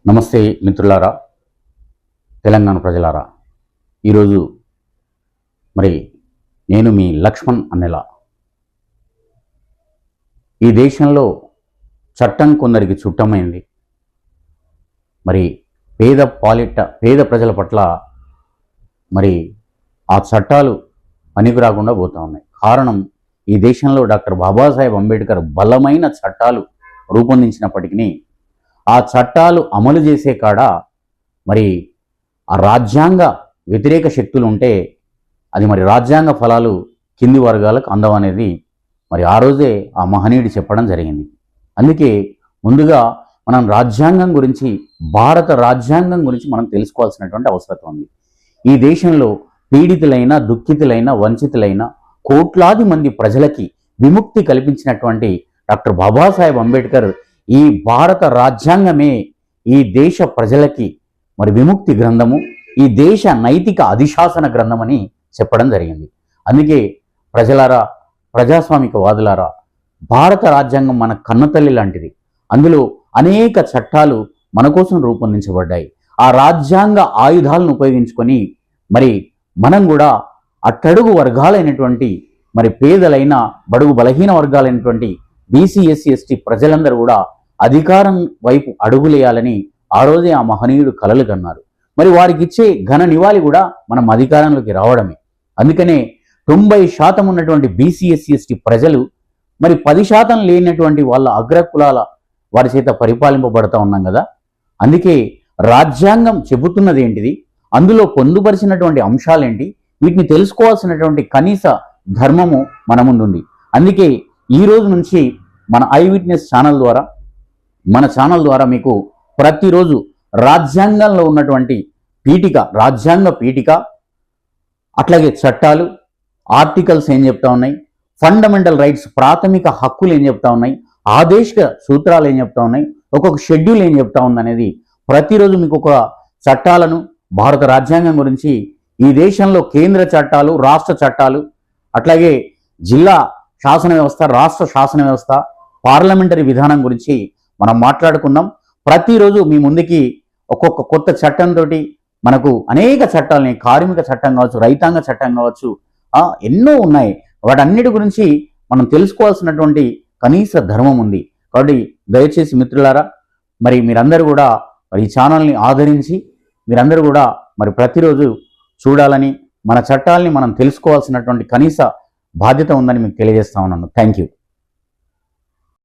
నమస్తే మిత్రులారా, తెలంగాణ ప్రజలారా. ఈరోజు మరి నేను మీ లక్ష్మణ్ అన్నెల. ఈ దేశంలో చట్టం కొందరికి చుట్టమైంది. మరి పేద ప్రజల పట్ల మరి ఆ చట్టాలు పనికి రాకుండా పోతూ ఉన్నాయి. కారణం, ఈ దేశంలో డాక్టర్ బాబాసాహెబ్ అంబేద్కర్ బలమైన చట్టాలు రూపొందించినప్పటికీ ఆ చట్టాలు అమలు చేసే కాడ మరి ఆ రాజ్యాంగ వ్యతిరేక శక్తులు ఉంటే అది మరి రాజ్యాంగ ఫలాలు కింది వర్గాలకు అందవనేది మరి ఆ రోజే ఆ మహనీయుడు చెప్పడం జరిగింది. అందుకే ముందుగా మనం రాజ్యాంగం గురించి, భారత రాజ్యాంగం గురించి మనం తెలుసుకోవాల్సినటువంటి అవసరం ఉంది. ఈ దేశంలో పీడితులైన, దుఃఖితులైన, వంచితులైన కోట్లాది మంది ప్రజలకి విముక్తి కల్పించినటువంటి డాక్టర్ బాబాసాహెబ్ అంబేద్కర్ ఈ భారత రాజ్యాంగమే ఈ దేశ ప్రజలకి మరి విముక్తి గ్రంథము, ఈ దేశ నైతిక అధిశాసన గ్రంథం అని చెప్పడం జరిగింది. అందుకే ప్రజలారా, ప్రజాస్వామిక వాదులారా, భారత రాజ్యాంగం మన కన్నతల్లి లాంటిది. అందులో అనేక చట్టాలు మన కోసం రూపొందించబడ్డాయి. ఆ రాజ్యాంగ ఆయుధాలను ఉపయోగించుకొని మరి మనం కూడా అట్టడుగు వర్గాలైనటువంటి మరి పేదలైన, బడుగు బలహీన వర్గాలైనటువంటి బీసీ, ఎస్సీ, ఎస్టీ ప్రజలందరూ కూడా అధికారం వైపు అడుగులేయాలని ఆ రోజే ఆ మహనీయుడు కలలు కన్నారు. మరి వారికి ఇచ్చే ఘన నివాళి కూడా మనం అధికారంలోకి రావడమే. అందుకనే 90% ఉన్నటువంటి బీసీ, ఎస్సీ, ఎస్టీ ప్రజలు మరి 10% లేనటువంటి వాళ్ళ అగ్రకులాల వారి చేత పరిపాలింపబడతా ఉన్నాం కదా. అందుకే రాజ్యాంగం చెబుతున్నది ఏంటిది, అందులో పొందుపరిచినటువంటి అంశాలేంటి, వీటిని తెలుసుకోవాల్సినటువంటి కనీస ధర్మము మన ముందుంది. అందుకే ఈ రోజు నుంచి మన ఐ విట్నెస్ ఛానల్ ద్వారా, మన ఛానల్ ద్వారా మీకు ప్రతిరోజు రాజ్యాంగంలో ఉన్నటువంటి పీఠిక, రాజ్యాంగ పీఠిక, అట్లాగే చట్టాలు, ఆర్టికల్స్ ఏం చెప్తా ఉన్నాయి, ఫండమెంటల్ రైట్స్, ప్రాథమిక హక్కులు ఏం చెప్తా ఉన్నాయి, ఆదేశిక సూత్రాలు ఏం చెప్తా ఉన్నాయి, ఒక్కొక్క షెడ్యూల్ ఏం చెప్తా ఉంది అనేది ప్రతిరోజు మీకు ఒక చట్టాలను, భారత రాజ్యాంగం గురించి, ఈ దేశంలో కేంద్ర చట్టాలు, రాష్ట్ర చట్టాలు, అట్లాగే జిల్లా శాసన వ్యవస్థ, రాష్ట్ర శాసన వ్యవస్థ, పార్లమెంటరీ విధానం గురించి మనం మాట్లాడుకున్నాం. ప్రతిరోజు మీ ముందుకి ఒక్కొక్క కొత్త చట్టంతో మనకు అనేక చట్టాలని, కార్మిక చట్టం కావచ్చు, రైతాంగ చట్టం కావచ్చు, ఎన్నో ఉన్నాయి. వాటన్నిటి గురించి మనం తెలుసుకోవాల్సినటువంటి కనీస ధర్మం ఉంది. కాబట్టి దయచేసి మిత్రులారా, మరి మీరందరూ కూడా మరి ఈ ఛానల్ని ఆదరించి మీరందరూ కూడా మరి ప్రతిరోజు చూడాలని, మన చట్టాలని మనం తెలుసుకోవాల్సినటువంటి కనీస బాధ్యత ఉందని మీకు తెలియజేస్తా ఉన్నాను. Thank you.